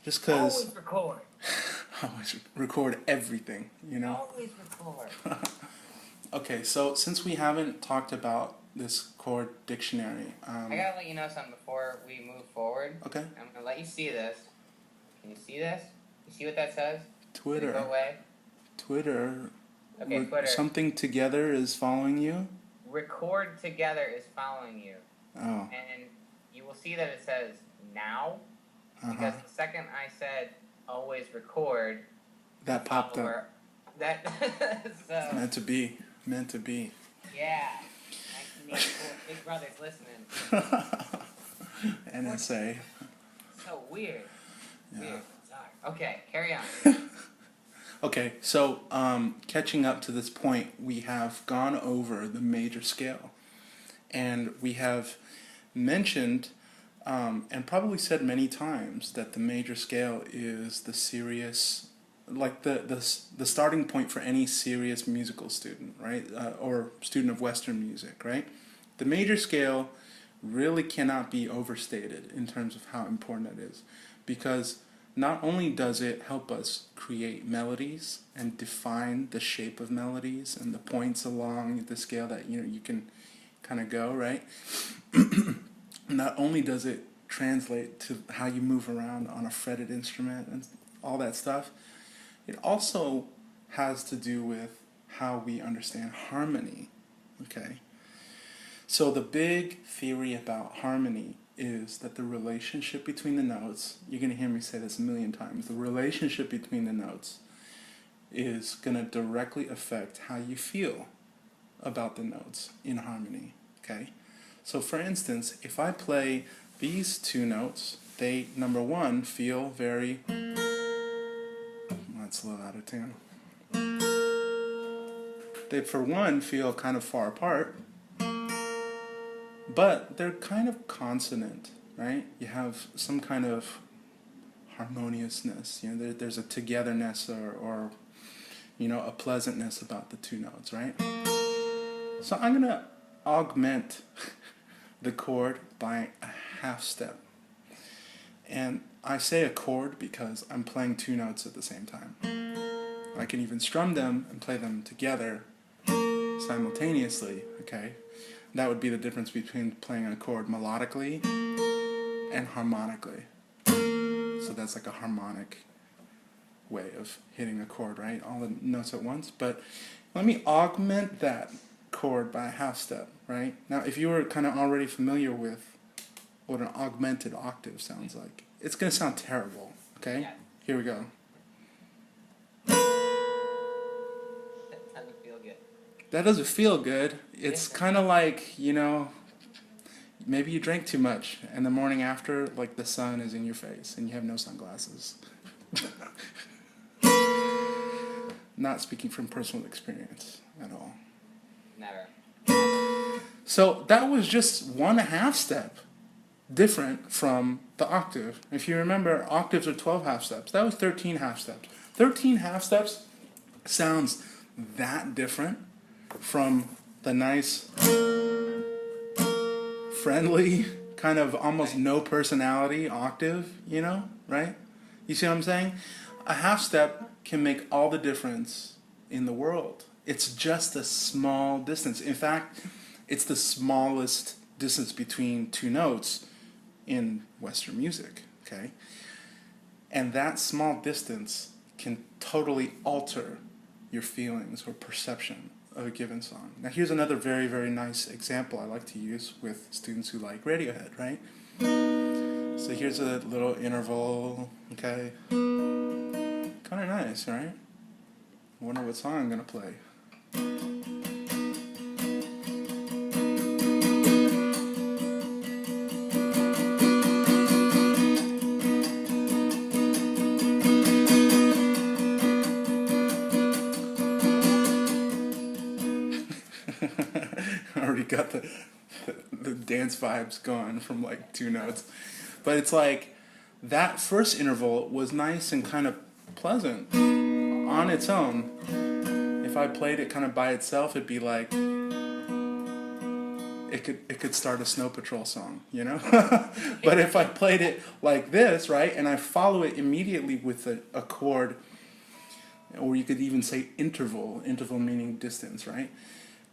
Just because Always record. I always record everything, you know? Always record. Okay, so since we haven't talked about this chord dictionary, I gotta let you know something before we move forward. okay, I'm gonna let you see this. Can you see this? You see what that says? Twitter, Did it go away? Twitter, Okay, Twitter. something together is following you? Record together is following you. Oh. And you will see that it says now. Because the second I said always record, that popped up. That so, Meant to be. Meant to be. yeah. 1984, Big Brother's listening. NSA. So weird. Yeah. Weird. Sorry. Okay, carry on. Okay, so catching up to this point, we have gone over the major scale. And we have mentioned and probably said many times that the major scale is the serious, like the starting point for any serious musical student, right? Or student of Western music, right? The major scale really cannot be overstated in terms of how important it is, because not only does it help us create melodies and define the shape of melodies and the points along the scale that you can kind of go, right? Not only does it translate to how you move around on a fretted instrument and all that stuff, it also has to do with how we understand harmony, okay? So the big theory about harmony is that the relationship between the notes, you're going to hear me say this a million times, the relationship between the notes is going to directly affect how you feel about the notes in harmony, okay? So for instance, if I play these two notes, they, number one, feel very, that's a little out of tune. They, for one, feel kind of far apart, but they're kind of consonant, right? You have some kind of harmoniousness, there's a togetherness or a pleasantness about the two notes, right? So I'm going to augment the chord by a half step. And I say a chord because I'm playing two notes at the same time. I can even strum them and play them together simultaneously, okay? That would be the difference between playing a chord melodically and harmonically. So that's like a harmonic way of hitting a chord, right? All the notes at once. But let me augment that chord by a half step, right? Now, if you were kind of already familiar with what an augmented octave sounds like, it's going to sound terrible, okay? Yeah. Here we go. That doesn't feel good. That doesn't feel good. It's kind of like, maybe you drank too much, and the morning after, like, the sun is in your face, and you have no sunglasses. Not speaking from personal experience at all. Never. So that was just one half step different from the octave. If you remember, octaves are 12 half steps. That was 13 half steps. 13 half steps sounds that different from the nice, friendly, kind of almost no personality octave, right? You see what I'm saying? A half step can make all the difference in the world. It's just a small distance. In fact, it's the smallest distance between two notes in Western music, okay? And that small distance can totally alter your feelings or perception of a given song. Now here's another very, very nice example I like to use with students who like Radiohead, right? So here's a little interval, okay? Kind of nice, right? I wonder what song I'm going to play. I already got the dance vibes going from like two notes. But it's like that first interval was nice and kind of pleasant on its own. If I played it kind of by itself, it'd be like, it could start a Snow Patrol song, you know. But if I played it like this, right, and I follow it immediately with a chord, or you could even say interval meaning distance, right?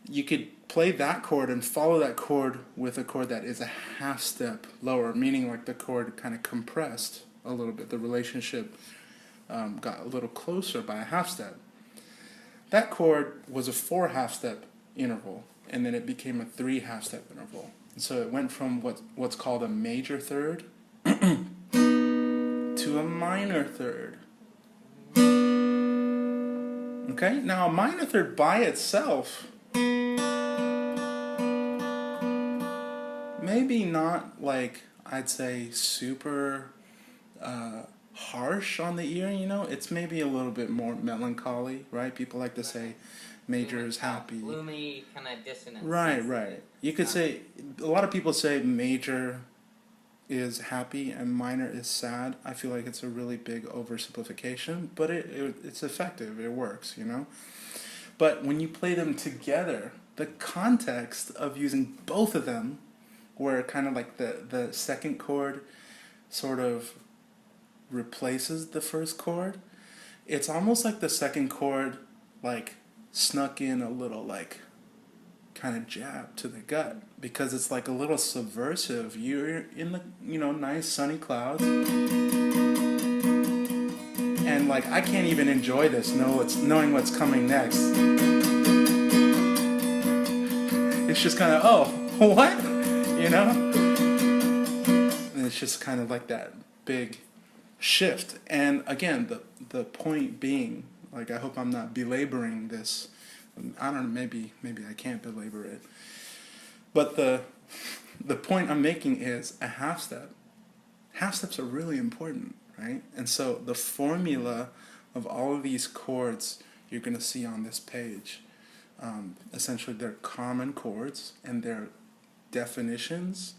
You could play that chord and follow that chord with a chord that is a half step lower, meaning like the chord kind of compressed a little bit. The relationship got a little closer by a half step. That chord was a 4 half step interval, and then it became a 3 half step interval. And so it went from what's called a major third to a minor third. Okay, now a minor third by itself, maybe not like, I'd say, super harsh on the ear, you know. It's maybe a little bit more melancholy, right? People like to say major is happy. Gloomy, kind of dissonant. Right. You could say, a lot of people say major is happy and minor is sad. I feel like it's a really big oversimplification, but it's effective. It works, you know. But when you play them together, the context of using both of them, where kind of like the second chord sort of replaces the first chord, it's almost like the second chord like snuck in a little like kind of jab to the gut, because it's like a little subversive. You're in the, you know, nice sunny clouds, and like I can't even enjoy this knowing what's coming next. It's just kind of, oh, what, you know, and it's just kind of like that big shift. And again, the point being, like, I hope I'm not belaboring this. I don't know, maybe I can't belabor it. But the point I'm making is a half step. Half steps are really important, right? And so the formula of all of these chords you're going to see on this page, essentially they're common chords, and their definitions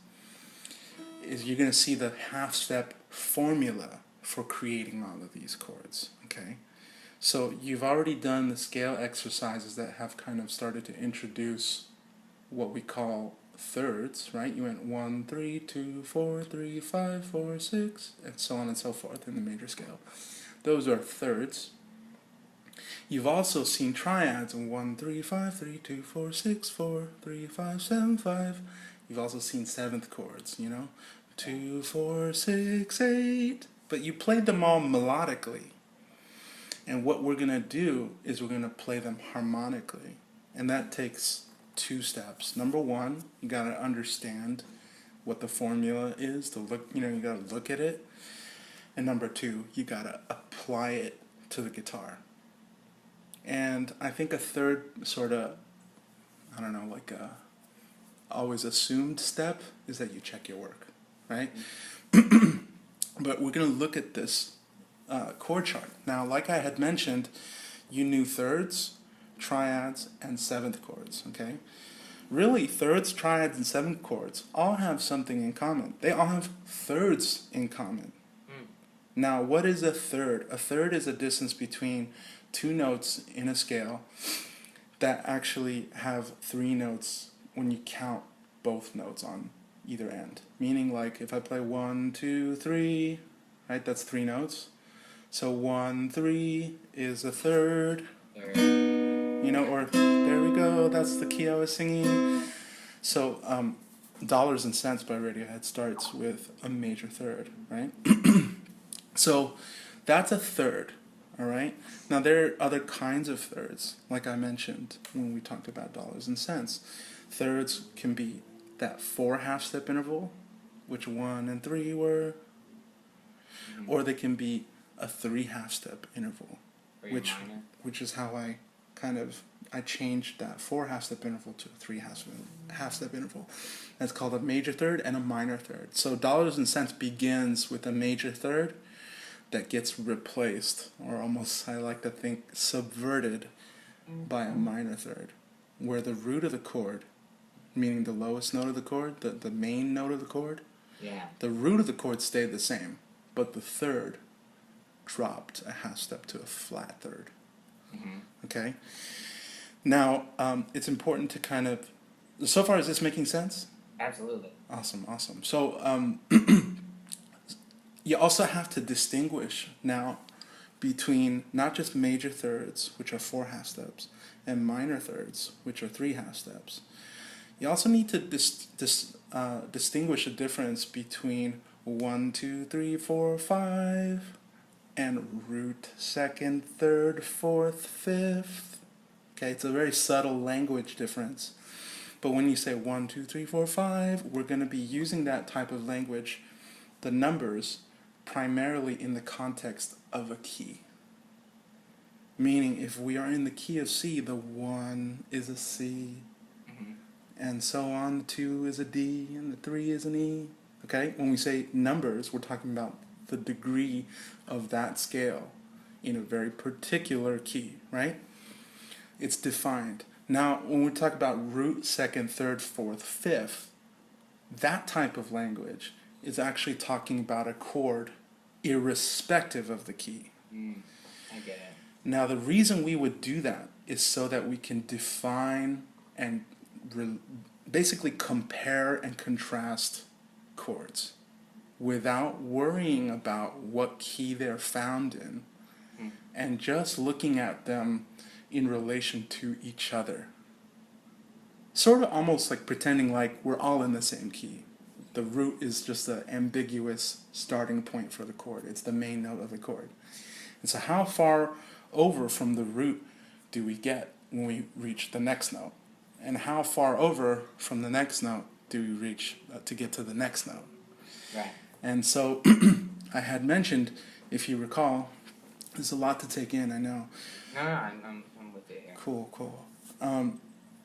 is you're going to see the half step formula for creating all of these chords, okay? So you've already done the scale exercises that have kind of started to introduce what we call thirds, right? You went 1, 3, 2, 4, 3, 5, 4, 6, and so on and so forth in the major scale. Those are thirds. You've also seen triads, 1, 3, 5, 3, 2, 4, 6, 4, 3, 5, 7, 5. You've also seen seventh chords, you know, 2, 4, 6, 8. But you played them all melodically. And what we're going to do is we're going to play them harmonically. And that takes 2 steps. Number 1, you got to understand what the formula is to look, you know, you got to look at it. And number 2, you got to apply it to the guitar. And I think a third sort of, I don't know, like a always assumed step is that you check your work, right? But we're going to look at this chord chart. Now, like I had mentioned, you knew thirds, triads, and seventh chords, okay? Really, thirds, triads, and seventh chords all have something in common. They all have thirds in common. Now, what is a third? A third is a distance between 2 notes in a scale that actually have 3 notes when you count both notes on either end. Meaning, like, if I play 1, 2, 3, right, that's 3 notes. So 1, 3 is a third, you know, or there we go, that's the key I was singing. So Dollars and Cents by Radiohead starts with a major third, right? So that's a third, all right? Now there are other kinds of thirds, like I mentioned when we talked about Dollars and Cents. Thirds can be that 4 half step interval, which 1 and 3 were, or they can be a 3 half step interval, which is how I changed that 4 half step interval to a 3 half step interval. That's called a major third and a minor third. So Dollars and Cents begins with a major third that gets replaced, or almost, I like to think, subverted by a minor third, where the root of the chord, meaning the lowest note of the chord, the main note of the chord, the root of the chord stayed the same, but the third dropped a half step to a flat third. Okay? Now, it's important to kind of So far, is this making sense? Absolutely. Awesome, awesome. So you also have to distinguish now between not just major thirds, which are 4 half steps, and minor thirds, which are 3 half steps. You also need to distinguish the difference between 1, 2, 3, 4, 5, and root, second, third, fourth, fifth. Okay, it's a very subtle language difference. But when you say 1, 2, 3, 4, 5, we're going to be using that type of language, the numbers, primarily in the context of a key. Meaning, if we are in the key of C, the 1 is a C, and so on. The 2 is a D, and the 3 is an E. Okay? When we say numbers, we're talking about the degree of that scale in a very particular key, right? It's defined. Now, when we talk about root, second, third, fourth, fifth, that type of language is actually talking about a chord irrespective of the key. I get it. Now, the reason we would do that is so that we can define and basically compare and contrast chords without worrying about what key they're found in, and just looking at them in relation to each other. Sort of almost like pretending like we're all in the same key. The root is just an ambiguous starting point for the chord. It's the main note of the chord. And so how far over from the root do we get when we reach the next note? And how far over from the next note do we reach to get to the next note? Right. And so I had mentioned, if you recall, there's a lot to take in, I know. No, I'm with you here. Cool.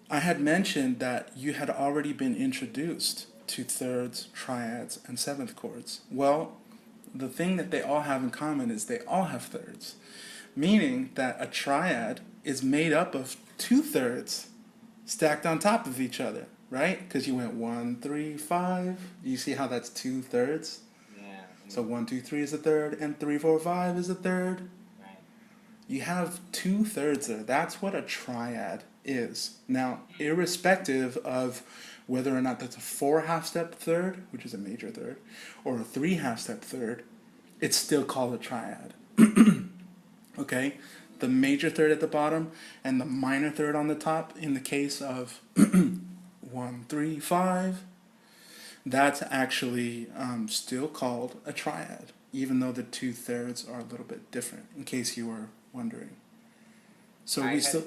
I had mentioned that you had already been introduced to thirds, triads, and seventh chords. Well, the thing that they all have in common is they all have thirds, meaning that a triad is made up of 2 thirds stacked on top of each other, right? Because you went 1, 3, 5. You see how that's 2 thirds? Yeah. So 1, 2, 3 is a third, and 3, 4, 5 is a third. Right. You have 2 thirds there. That's what a triad is. Now, irrespective of whether or not that's a 4 half-step third, which is a major third, or a 3 half-step third, it's still called a triad. Okay? The major third at the bottom and the minor third on the top, in the case of 1, 3, 5, that's actually still called a triad, even though the 2 thirds are a little bit different, in case you were wondering. So we still...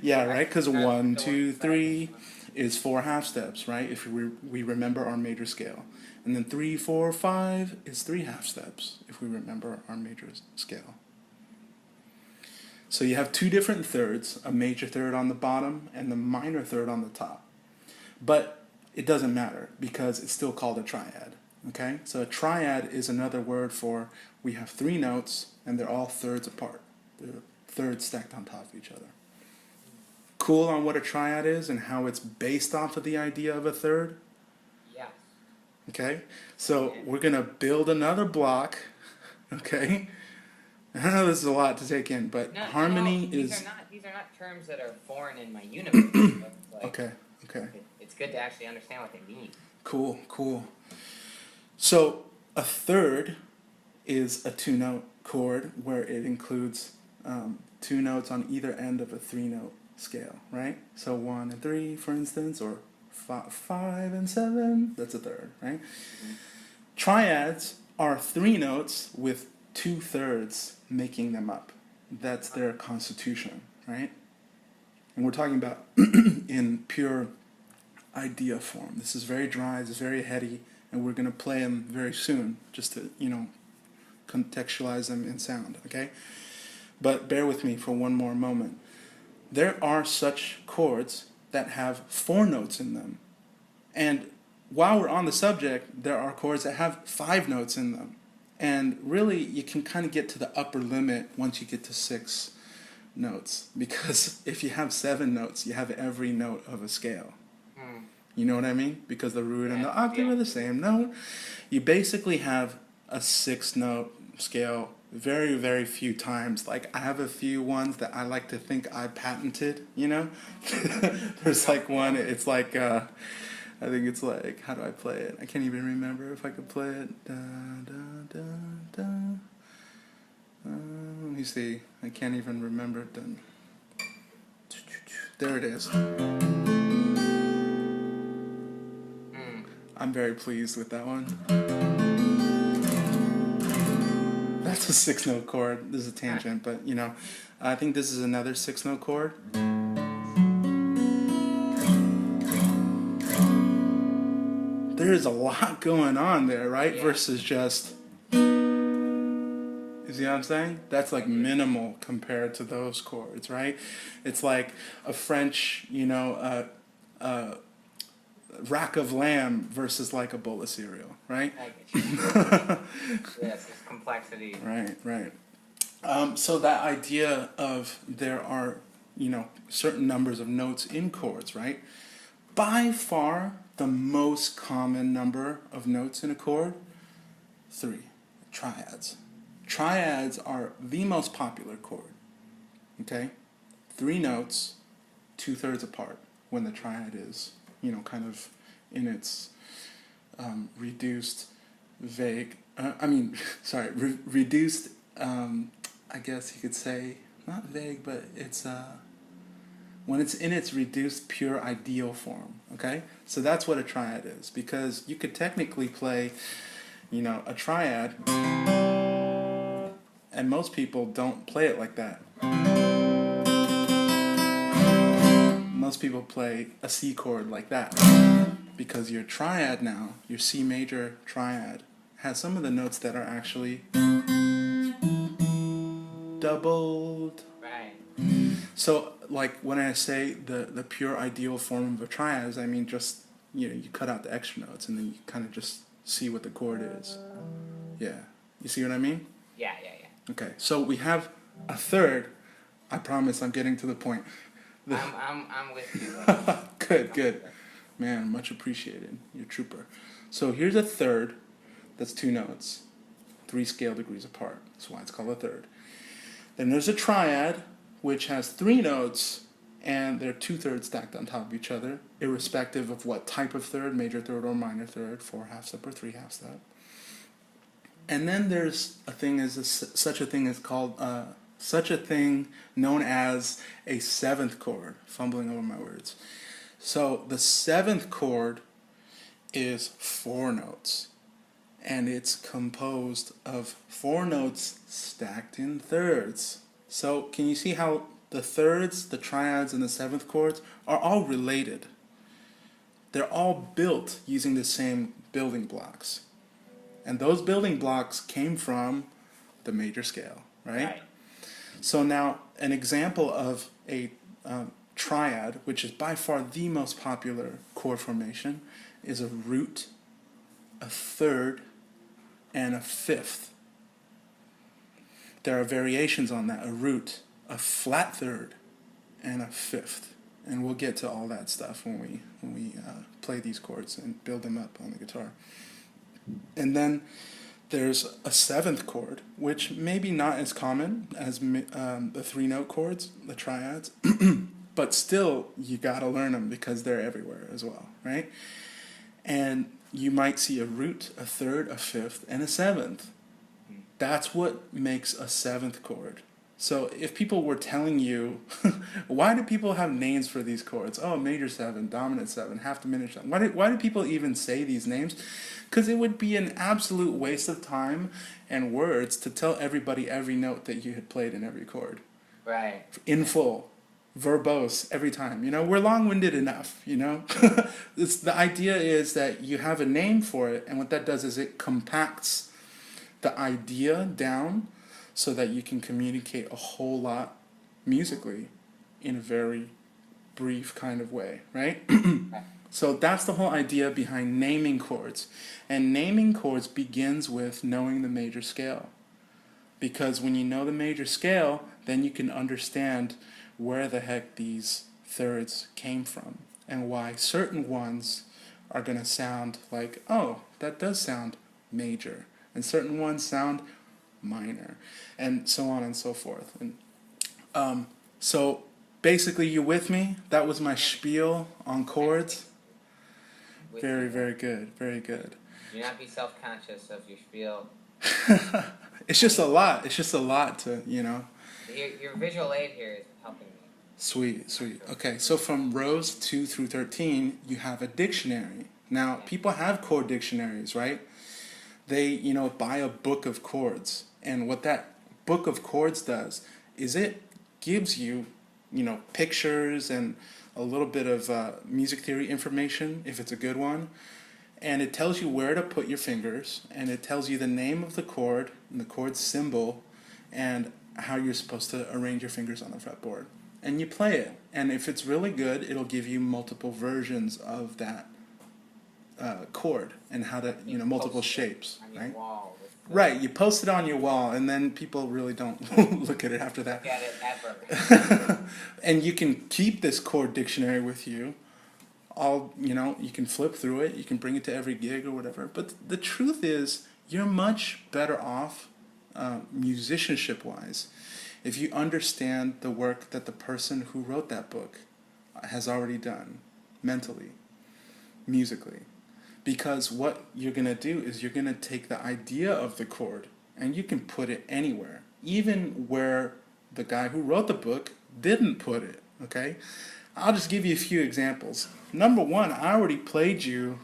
yeah, right? Because 1, 2, 3 is 4 half steps, right? If we remember our major scale. And then 3, 4, 5 is 3 half steps, if we remember our major scale. So you have 2 different thirds, a major third on the bottom and the minor third on the top. But it doesn't matter because it's still called a triad. Okay? So a triad is another word for we have 3 notes and they're all thirds apart. They're thirds stacked on top of each other. Cool on what a triad is and how it's based off of the idea of a third? Yeah. Okay? So we're going to build another block. Okay? I know this is a lot to take in, but harmony is... These are not terms that are foreign in my universe. Like, okay. It's good to actually understand what they mean. Cool. So a third is a 2-note chord where it includes 2 notes on either end of a 3-note scale, right? So 1 and 3, for instance, or 5 and 7, that's a third, right? Triads are 3 notes with 2 thirds making them up. That's their constitution, right? And we're talking about in pure idea form. This is very dry, this is very heady, and we're going to play them very soon, just to, contextualize them in sound, okay? But bear with me for one more moment. There are such chords that have 4 notes in them. And while we're on the subject, there are chords that have 5 notes in them. And really, you can kind of get to the upper limit once you get to 6 notes. Because if you have 7 notes, you have every note of a scale. You know what I mean? Because the root and the octave are the same note. You basically have a 6-note scale very, very few times. Like, I have a few ones that I like to think I patented, you know? There's like one, it's like, I think it's like, how do I play it? I can't even remember if I could play it. Da, da, da, da. Let me see. I can't even remember it then. There it is. I'm very pleased with that one. That's a 6-note chord. This is a tangent, but you know, I think this is another 6-note chord. There is a lot going on there, right? Yeah. Versus just, you see what I'm saying? That's like minimal compared to those chords, right? It's like a French, you know, rack of lamb versus like a bowl of cereal, right? I get you. Yes, it's complexity. Right, right. So that idea of there are, you know, certain numbers of notes in chords, right? By far, the most common number of notes in a chord, 3, triads. Triads are the most popular chord, okay? 3 notes, 2/3 apart when the triad is, you know, kind of in its reduced vague, reduced, I guess you could say, not vague, but it's, when it's in its reduced pure ideal form, okay? So that's what a triad is, because you could technically play, you know, a triad, and most people don't play it like that. Most people play a C chord like that, because your triad now, your C major triad, has some of the notes that are actually doubled. Right. So, like, when I say the pure ideal form of a triad, I mean just, you know, you cut out the extra notes and then you kind of just see what the chord is. Yeah. You see what I mean? Yeah. Okay, so we have a third. I promise I'm getting to the point. I'm with you. Good. Man, much appreciated. You're a trooper. So here's a third. That's 2 notes, 3 scale degrees apart. That's why it's called a third. Then there's a triad, which has 3 notes, and they're 2/3 stacked on top of each other, irrespective of what type of third, major third or minor third, 4/2 step or 3/2 step. And then there's such a thing known as a 7th chord. Fumbling over my words. So the 7th chord is 4 notes, and it's composed of 4 notes stacked in thirds. So can you see how the thirds, the triads, and the 7th chords are all related? They're all built using the same building blocks. And those building blocks came from the major scale, right? So now, an example of a triad, which is by far the most popular chord formation, is a root, a third, and a 5th. There are variations on that: a root, a flat third, and a 5th. And we'll get to all that stuff when we play these chords and build them up on the guitar. And then there's a 7th chord, which maybe not as common as the 3-note chords, the triads, but still you gotta learn them because they're everywhere as well, right? And you might see a root, a third, a 5th, and a 7th. That's what makes a 7th chord. So if people were telling you, why do people have names for these chords? Oh, major 7, dominant 7, half diminished 7. Why do people even say these names? Because it would be an absolute waste of time and words to tell everybody every note that you had played in every chord. Right. In full. Verbose every time. You know, we're long-winded enough, you know? The idea is that you have a name for it, and what that does is it compacts the idea down so that you can communicate a whole lot musically in a very brief kind of way, right? So that's the whole idea behind naming chords. And naming chords begins with knowing the major scale. Because when you know the major scale, then you can understand where the heck these thirds came from and why certain ones are going to sound like, oh, that does sound major. And certain ones sound minor, and so on and so forth. And so basically, you with me? That was my spiel on chords. Very, very good. Very good. Do not be self-conscious of your spiel. It's just a lot. It's just a lot to, you know. Your visual aid here is helping me. Sweet, sweet. Okay, so from rows 2 through 13, you have a dictionary. Now, people have chord dictionaries, right? They, you know, buy a book of chords. And what that book of chords does is it gives you, you know, pictures and a little bit of music theory information, if it's a good one. And it tells you where to put your fingers, and it tells you the name of the chord and the chord symbol and how you're supposed to arrange your fingers on the fretboard. And you play it. And if it's really good, it'll give you multiple versions of that chord and how to, you know, multiple shapes, right? Right, you post it on your wall, and then people really don't look at it after that. Look at it ever. And you can keep this chord dictionary with you. All, you know, you can flip through it, you can bring it to every gig or whatever. But the truth is, you're much better off musicianship-wise if you understand the work that the person who wrote that book has already done, mentally, musically. Because what you're going to do is you're going to take the idea of the chord and you can put it anywhere, even where the guy who wrote the book didn't put it, okay? I'll just give you a few examples. Number one, I already played you.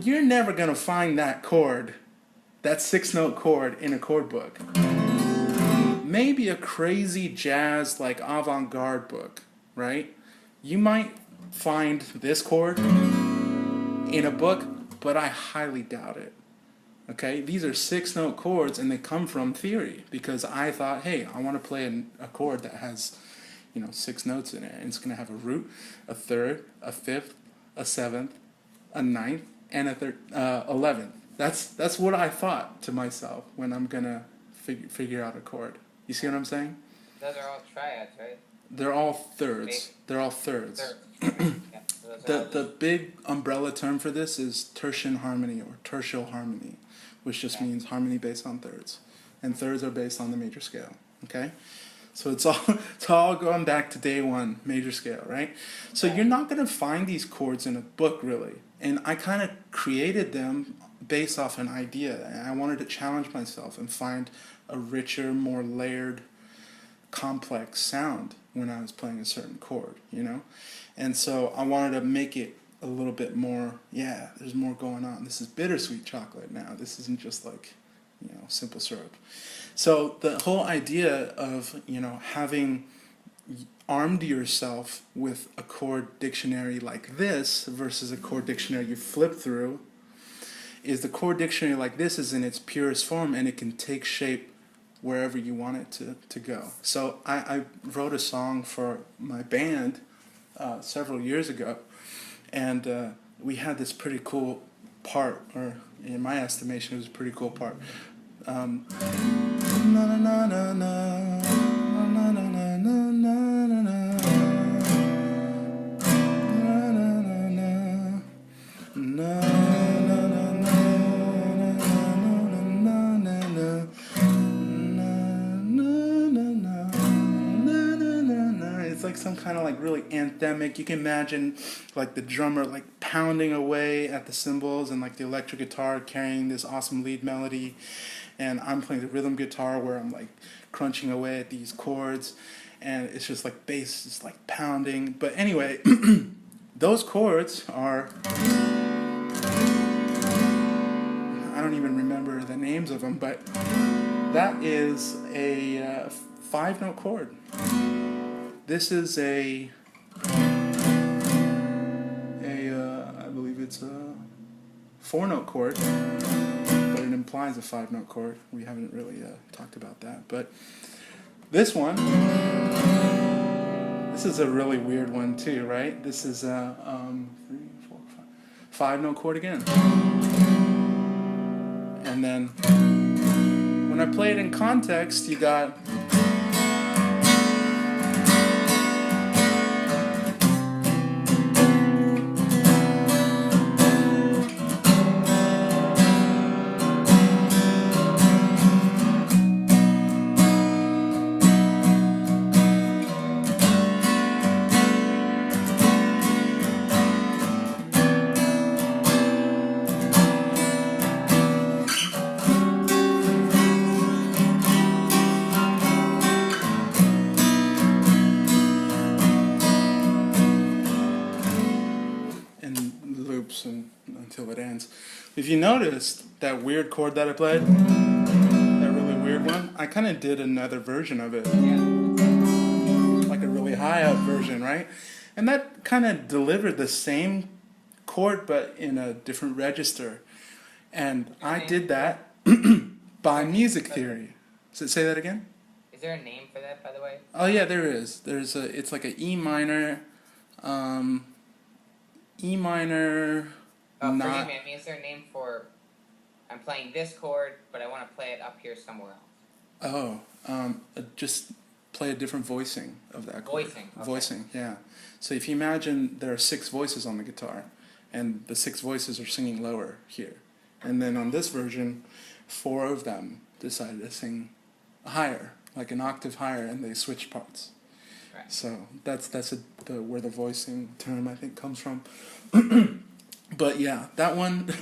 You're never going to find that chord, that 6-note chord in a chord book. Maybe a crazy jazz, like avant-garde book, right? You might find this chord in a book, but I highly doubt it. Okay, these are 6-note chords, and they come from theory because I thought, hey, I want to play a chord that has, you know, 6 notes in it, and it's going to have a root, a third, a fifth, a seventh, a ninth, and a 11th. That's what I thought to myself when I'm gonna figure out a chord. You see what I'm saying? Those are all triads, right? They're all thirds. They're all thirds. The big umbrella term for this is tertian harmony or tertial harmony, which just means harmony based on thirds, and thirds are based on the major scale. Okay, so it's all going back to day one, major scale, right? So you're not going to find these chords in a book really, and I kind of created them based off an idea, and I wanted to challenge myself and find a richer, more layered, complex sound when I was playing a certain chord, you know? And so I wanted to make it a little bit more, yeah, there's more going on. This is bittersweet chocolate now. This isn't just like, you know, simple syrup. So the whole idea of, you know, having armed yourself with a chord dictionary like this versus a chord dictionary you flip through is the chord dictionary like this is in its purest form, and it can take shape wherever you want it to go. So I wrote a song for my band several years ago, and we had this pretty cool part, or in my estimation it was a pretty cool part. Na na na na na na na na na na na. Like some kind of like really anthemic. You can imagine like the drummer like pounding away at the cymbals and like the electric guitar carrying this awesome lead melody, and I'm playing the rhythm guitar where I'm like crunching away at these chords, and it's just like bass just like pounding. But anyway, those chords are, I don't even remember the names of them, but that is a 5-note chord. This is I believe it's a 4-note chord, but it implies a 5-note chord. We haven't really talked about that, but this one, this is a really weird one too, right? This is a 3, 4, 5, 5-note chord again, and then when I play it in context, you got. if you noticed that weird chord that I played, that really weird one, I kind of did another version of it. Yeah. Like a really high up version, right? And that kind of delivered the same chord but in a different register. And I did that by music theory. So say that again? Is there a name for that, by the way? Oh yeah, there is. It's like an E minor, E minor. Oh, not. forgive me. I mean, is there a name for? I'm playing this chord, but I want to play it up here somewhere else. Oh, just play a different voicing of that chord. Voicing. Okay. Voicing, yeah. So if you imagine there are 6 voices on the guitar, and the 6 voices are singing lower here, and then on this version, 4 of them decided to sing higher, like an octave higher, and they switched parts. Right. So that's where the voicing term I think comes from. But yeah, that one.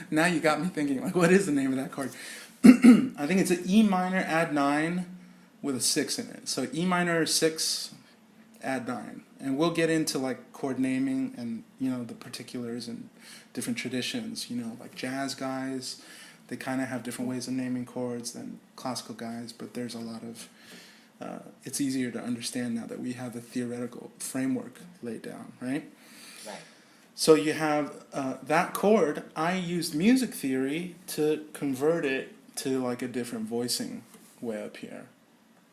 Now you got me thinking. Like, what is the name of that chord? I think it's an E minor add 9 with a 6 in it. So E minor 6 add 9, and we'll get into like chord naming and the particulars and different traditions. Like jazz guys, they kind of have different ways of naming chords than classical guys, but there's a lot of it's easier to understand now that we have a theoretical framework laid down, right? Right. So you have that chord. I used music theory to convert it to like a different voicing way up here.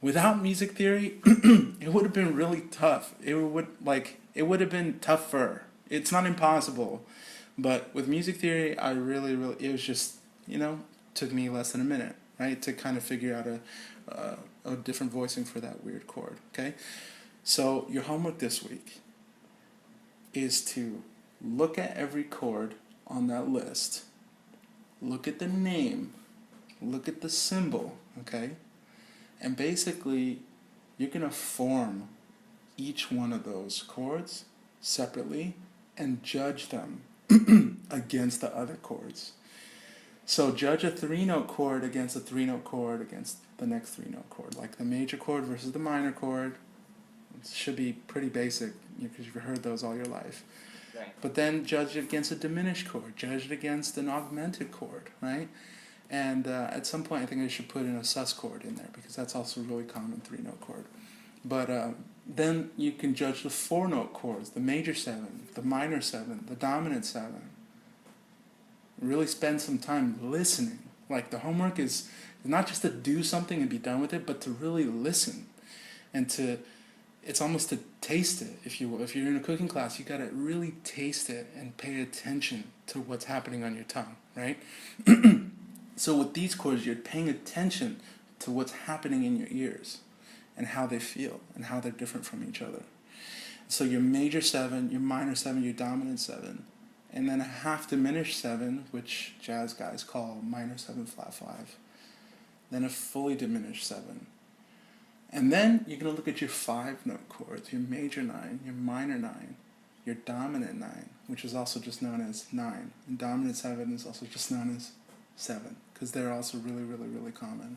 Without music theory, it would have been really tough. It would have been tougher. It's not impossible, but with music theory, I really, it was just took me less than a minute, right, to kind of figure out a different voicing for that weird chord. Okay, so your homework this week is to look at every chord on that list, look at the name, look at the symbol, okay? And basically, you're going to form each one of those chords separately and judge them against the other chords. So judge a 3-note chord against a 3-note chord against the next 3-note chord, like the major chord versus the minor chord. It should be pretty basic because you've heard those all your life. Right. But then judge it against a diminished chord, judge it against an augmented chord, right? And at some point I think I should put in a sus chord in there because that's also a really common 3-note chord. But then you can judge the 4-note chords, the major 7, the minor 7, the dominant 7. Really spend some time listening. Like the homework is not just to do something and be done with it, but to really listen and it's almost to taste it, if you will. If you're in a cooking class, you got to really taste it and pay attention to what's happening on your tongue, right? So with these chords, you're paying attention to what's happening in your ears and how they feel and how they're different from each other. So your major 7, your minor 7, your dominant 7, and then a half diminished 7, which jazz guys call minor 7 flat 5, then a fully diminished 7. And then you're going to look at your 5-note chords, your major 9, your minor 9, your dominant 9, which is also just known as 9. And dominant 7 is also just known as 7, because they're also really, really, really common.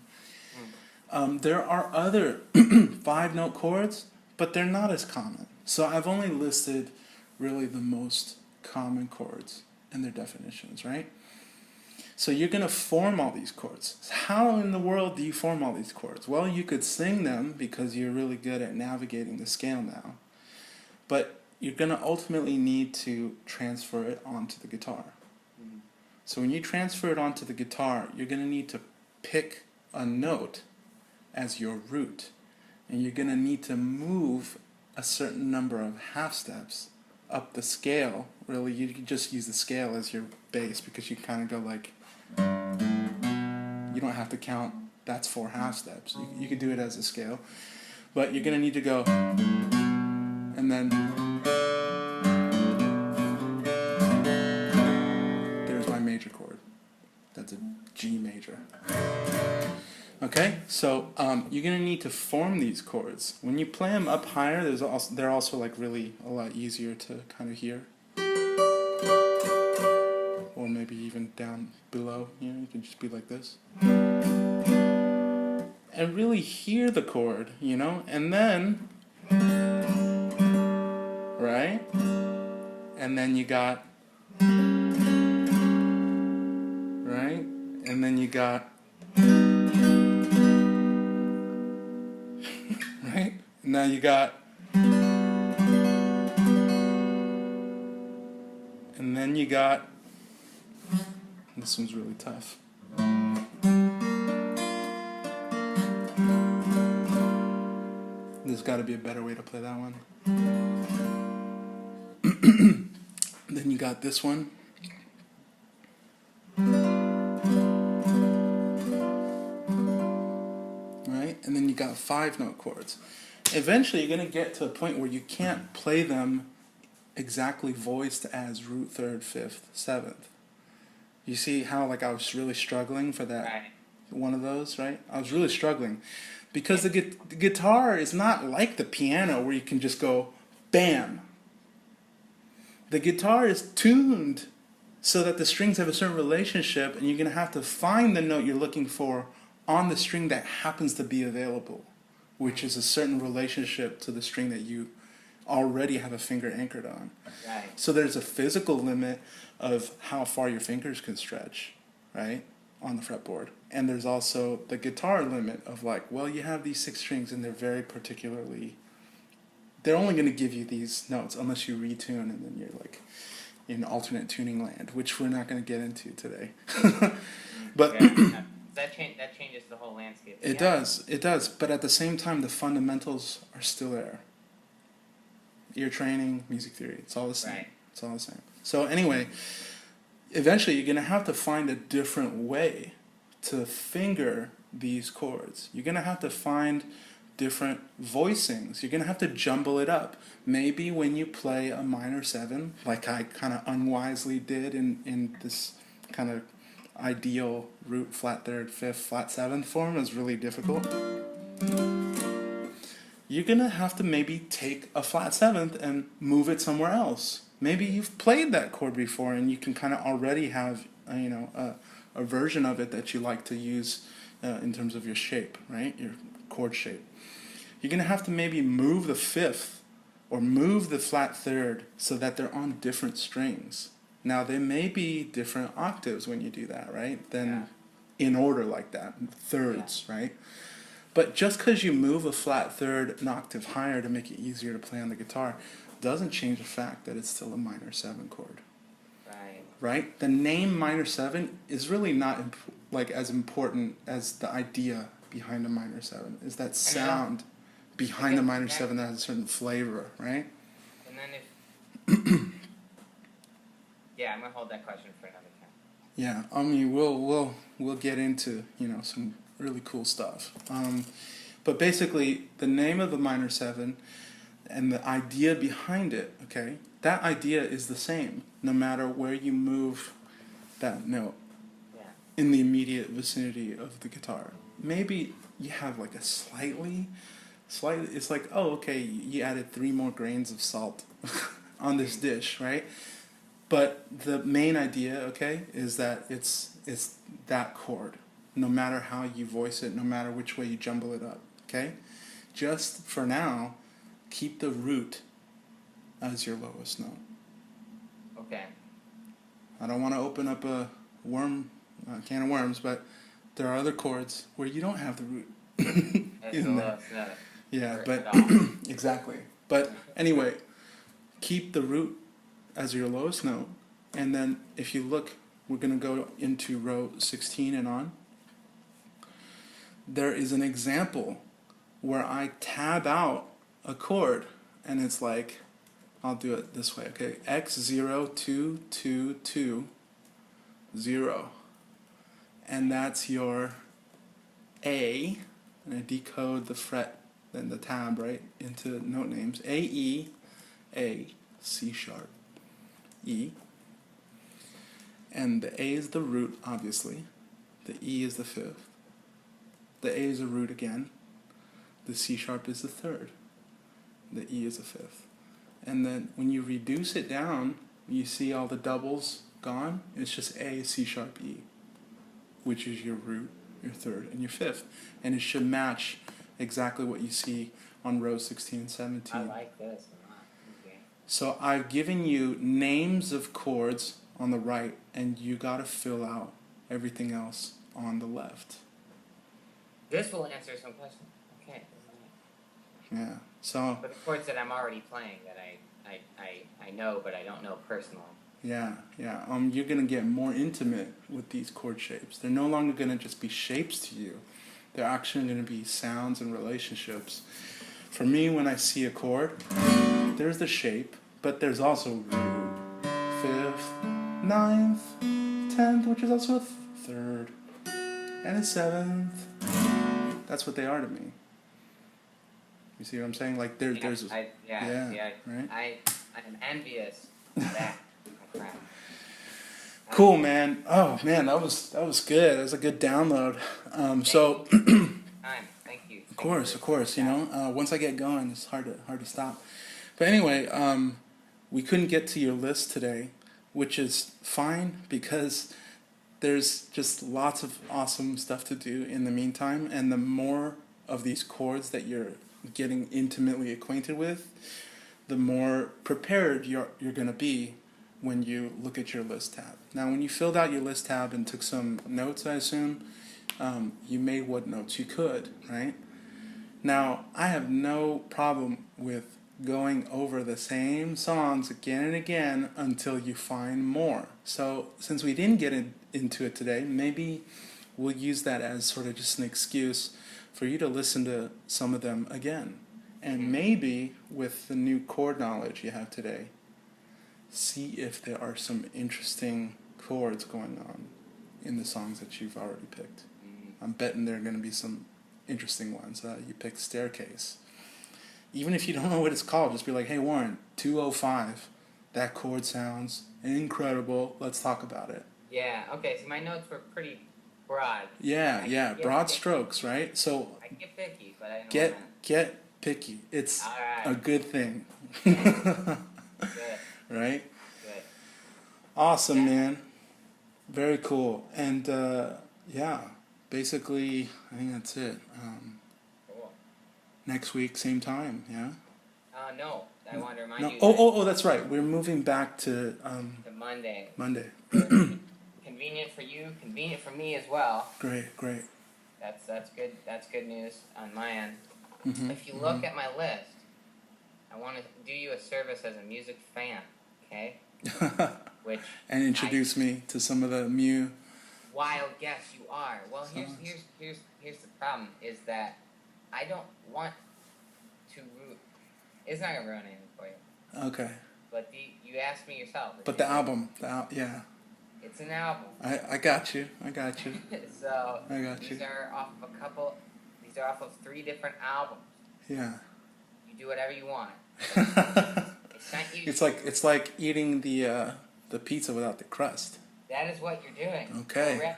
There are other 5-note chords, but they're not as common. So I've only listed really the most common chords and their definitions, right? So you're going to form all these chords. How in the world do you form all these chords? Well, you could sing them because you're really good at navigating the scale now. But you're going to ultimately need to transfer it onto the guitar. So when you transfer it onto the guitar, you're going to need to pick a note as your root. And you're going to need to move a certain number of half steps up the scale. Really, you can just use the scale as your base because you kind of go like... You don't have to count, that's 4 half steps. You can do it as a scale. But you're going to need to go, and then there's my major chord. That's a G major. Okay, so you're going to need to form these chords. When you play them up higher, they're also like really a lot easier to kind of hear. Or maybe even down below, you can just be like this. And really hear the chord, and then, right? And then you got And then you got, right? Now you got, and then you got, this one's really tough. There's got to be a better way to play that one. Then you got this one. Right? And then you got 5-note chords. Eventually you're going to get to a point where you can't play them exactly voiced as root, third, fifth, seventh. You see how like I was really struggling for that, Right. one of those, right? I was really struggling because the guitar is not like the piano where you can just go bam. The guitar is tuned so that the strings have a certain relationship, and you're going to have to find the note you're looking for on the string that happens to be available, which is a certain relationship to the string that you already have a finger anchored on. Right. So there's a physical limit of how far your fingers can stretch, right, on the fretboard. And there's also the guitar limit of like, well, you have these 6 strings and they're very particularly, they're only going to give you these notes unless you retune, and then you're like in alternate tuning land, which we're not going to get into today. But that changes the whole landscape. it does. But at the same time, the fundamentals are still there. Ear training, music theory, it's all the same. Right. It's all the same. So anyway, eventually you're going to have to find a different way to finger these chords. You're going to have to find different voicings. You're going to have to jumble it up. Maybe when you play a minor 7, like I kind of unwisely did in this kind of ideal root, flat third, fifth, flat 7th form, is really difficult. You're going to have to maybe take a flat 7th and move it somewhere else. Maybe you've played that chord before and you can kind of already have a version of it that you like to use in terms of your shape, right? Your chord shape. You're going to have to maybe move the 5th or move the flat 3rd so that they're on different strings. Now, there may be different octaves when you do that, right? Then in order like that, thirds, right? But just because you move a flat 3rd an octave higher to make it easier to play on the guitar doesn't change the fact that it's still a minor 7 chord. Right. Right? The name minor 7 is really not as important as the idea behind a minor 7. Is that sound behind the minor 7 that has a certain flavor, right? And then yeah, I'm gonna hold that question for another time. Yeah, I mean we'll get into some really cool stuff. But basically, the name of the minor 7 and the idea behind it, okay, that idea is the same no matter where you move that note in the immediate vicinity of the guitar. Maybe you have like a slightly, it's like, oh, okay, you added 3 more grains of salt on this dish, right? But the main idea, okay, is that it's that chord, no matter how you voice it, no matter which way you jumble it up, okay? Just for now, keep the root as your lowest note. Okay. I don't want to open up a can of worms, but there are other chords where you don't have the root in there. Yeah, but exactly. But anyway, keep the root as your lowest note, and then if you look, we're going to go into row 16 and on. There is an example where I tab out a chord, and it's like, I'll do it this way, okay? X0 2 2 2 0, and that's your A, and I decode the fret and the tab right into note names. A E A C sharp E, and the A is the root, obviously. The E is the 5th. The A is a root again. The C sharp is the 3rd. The E is the 5th. And then when you reduce it down, you see all the doubles gone. It's just A, C sharp, E, which is your root, your 3rd, and your 5th. And it should match exactly what you see on row 16 and 17. I like this a lot. Okay. So I've given you names of chords on the right, and you got to fill out everything else on the left. This will answer some questions. Okay. Yeah. So. But the chords that I'm already playing that I know, but I don't know personally. Yeah, yeah. You're gonna get more intimate with these chord shapes. They're no longer gonna just be shapes to you. They're actually gonna be sounds and relationships. For me, when I see a chord, there's the shape, but there's also root, fifth, ninth, 10th, which is also a third, and a seventh. That's what they are to me. You see what I'm saying? Like there's right? I'm envious of that, my friend. Cool, man. Oh man, that was good. That was a good download. So Thank you. Of course. You know, once I get going, it's hard to stop. But anyway, we couldn't get to your list today, which is fine because there's just lots of awesome stuff to do in the meantime, and the more of these chords that you're getting intimately acquainted with, the more prepared you're going to be when you look at your list tab. Now, when you filled out your list tab and took some notes, I assume, you made what notes you could, right? Now, I have no problem with going over the same songs again and again until you find more. So, since we didn't get into it today, maybe we'll use that as sort of just an excuse for you to listen to some of them again. And maybe with the new chord knowledge you have today, see if there are some interesting chords going on in the songs that you've already picked. I'm betting there are going to be some interesting ones. You picked Staircase. Even if you don't know what it's called, just be like, hey Warren, 205, that chord sounds incredible. Let's talk about it. Yeah, okay, so my notes were pretty broad. Yeah, broad strokes, right? So I can get picky, but I don't get picky. It's a good thing. Good. Right? Good. Awesome, man. Very cool. And basically, I think that's it. Cool. Next week, same time, yeah? No, I want to remind you. Oh, that's right. We're moving back to Monday. Convenient for you, convenient for me as well. Great. That's good. That's good news on my end. Mm-hmm. If you look at my list, I want to do you a service as a music fan, okay? And introduce me to some of the wild guess you are. Well, here's the problem is that I don't want to it's not gonna ruin anything for you. Okay. But you asked me yourself. But the album, yeah. It's an album. I got you. So I got you. These are off of 3 different albums. Yeah. You do whatever you want. It's like eating the pizza without the crust. That is what you're doing. Okay.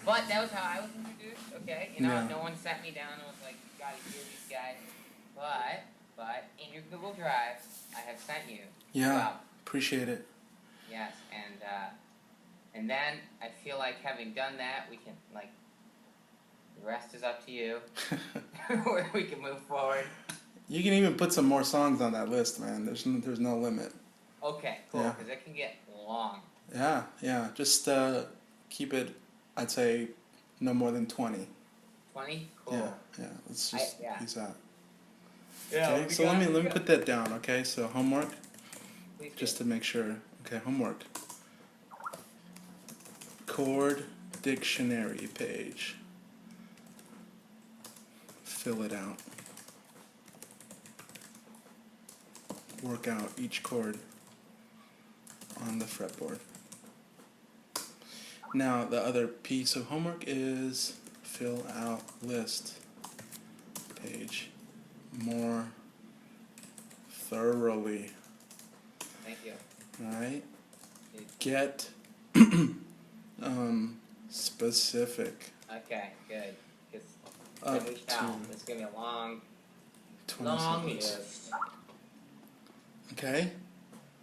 But that was how I was introduced. Okay, no one sat me down and was like, "You gotta hear these guys." But in your Google Drive, I have sent you. Yeah. Appreciate it. Yes, and then I feel like having done that, we can the rest is up to you. Where we can move forward. You can even put some more songs on that list, man. There's no limit. Okay, cool, because it can get long. Yeah. Just keep it, I'd say, no more than 20. 20? Cool. Yeah. Let's just use that. Yeah. Okay, so let me put that down, okay? So homework, Please just to make sure. Okay, homework. Chord dictionary page. Fill it out. Work out each chord on the fretboard. Now the other piece of homework is fill out list page more thoroughly. Thank you. Alright? Get specific. Okay, good. Up This is going to be a long seconds. list. Okay?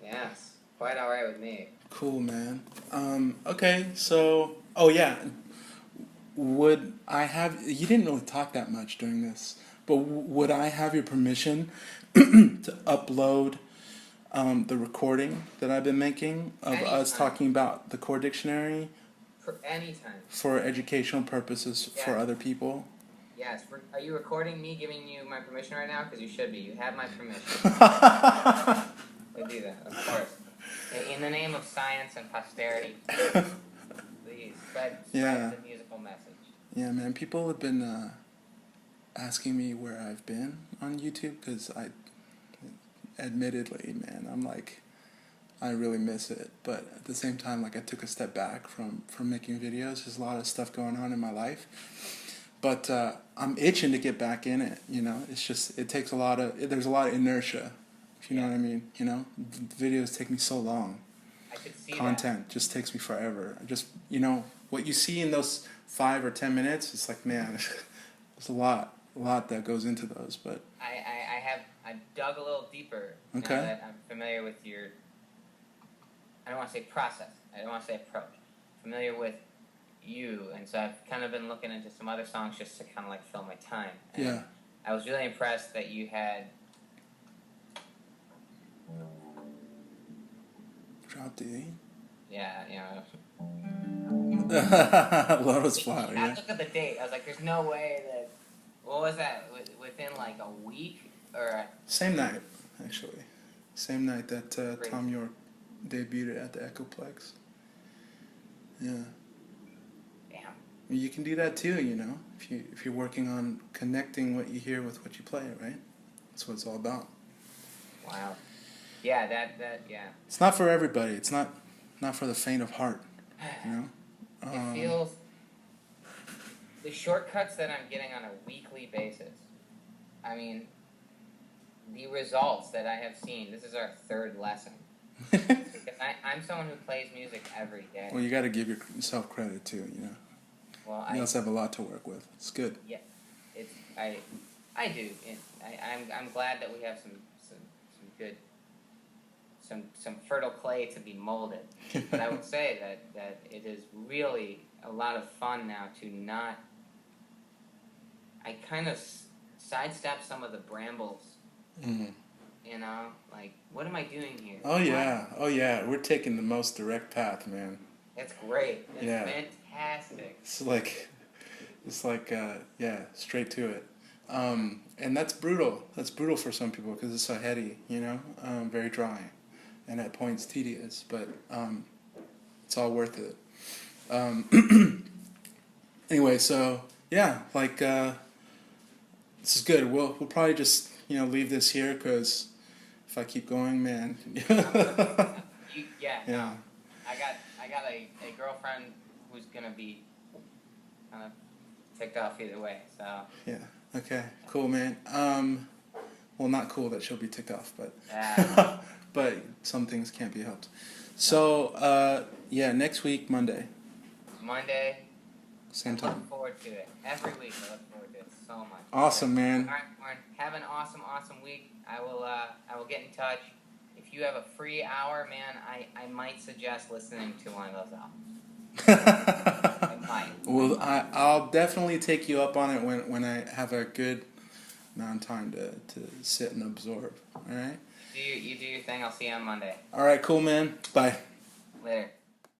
Yes. Quite alright with me. Cool, man. Okay, so, oh yeah, would I have, you didn't really talk that much during this, but would I have your permission to upload the recording that I've been making of us talking about the chord dictionary. For anytime. For educational purposes for other people. Yes. Are you recording me giving you my permission right now? Because you should be. You have my permission. To do that, of course. In the name of science and posterity, please spread the musical message. Yeah, man. People have been asking me where I've been on YouTube because admittedly, man, I'm like, I really miss it. But at the same time, like, I took a step back from making videos. There's a lot of stuff going on in my life. But I'm itching to get back in it, you know. It's just, there's a lot of inertia, if you know what I mean, you know. Videos take me so long. I could see Content just takes me forever. You know, what you see in those 5 or 10 minutes, it's like, man, there's a lot that goes into those. But I dug a little deeper now that I'm familiar with your, I don't want to say process, I don't want to say approach, familiar with you, and so I've kind of been looking into some other songs just to kind of like fill my time. And I was really impressed that you had Drop the E? Yeah, you know. Lotus Flower, I looked at the date, I was like, there's no way that, what was that, within like a week? Or same night, actually. Same night that Tom York debuted at the Echoplex. Yeah. Damn. You can do that too, you know, if you're working on connecting what you hear with what you play, right? That's what it's all about. Wow. Yeah, that. It's not for everybody. It's not for the faint of heart, you know. It feels the shortcuts that I'm getting on a weekly basis. I mean, the results that I have seen. This is our 3rd lesson. Because I'm someone who plays music every day. Well, you got to give yourself credit too, you know. Well, you also have a lot to work with. It's good. Yeah, I do. I'm glad that we have some good, some fertile clay to be molded. But I would say that it is really a lot of fun now to not. I kind of sidestep some of the brambles. Mm-hmm. You know, like, what am I doing here? Oh yeah. We're taking the most direct path, man. It's great. It's fantastic. It's like, straight to it. And that's brutal. That's brutal for some people because it's so heady, you know, very dry, and at points tedious. But it's all worth it. Anyway, so yeah, like this is good. We'll probably just leave this here because if I keep going, man. No. I got a girlfriend who's gonna be kind of ticked off either way. So. Yeah. Okay. Cool, man. Well, not cool that she'll be ticked off, but but some things can't be helped. So next week, Monday. Same time. I look forward to it. Every week I look forward to it so much. Awesome, man. All right, Warren. Have an awesome week. I will get in touch. If you have a free hour, man, I might suggest listening to one of those albums. I might. Well, I'll definitely take you up on it when I have a good amount of time to sit and absorb. All right? You do your thing. I'll see you on Monday. All right, cool, man. Bye. Later.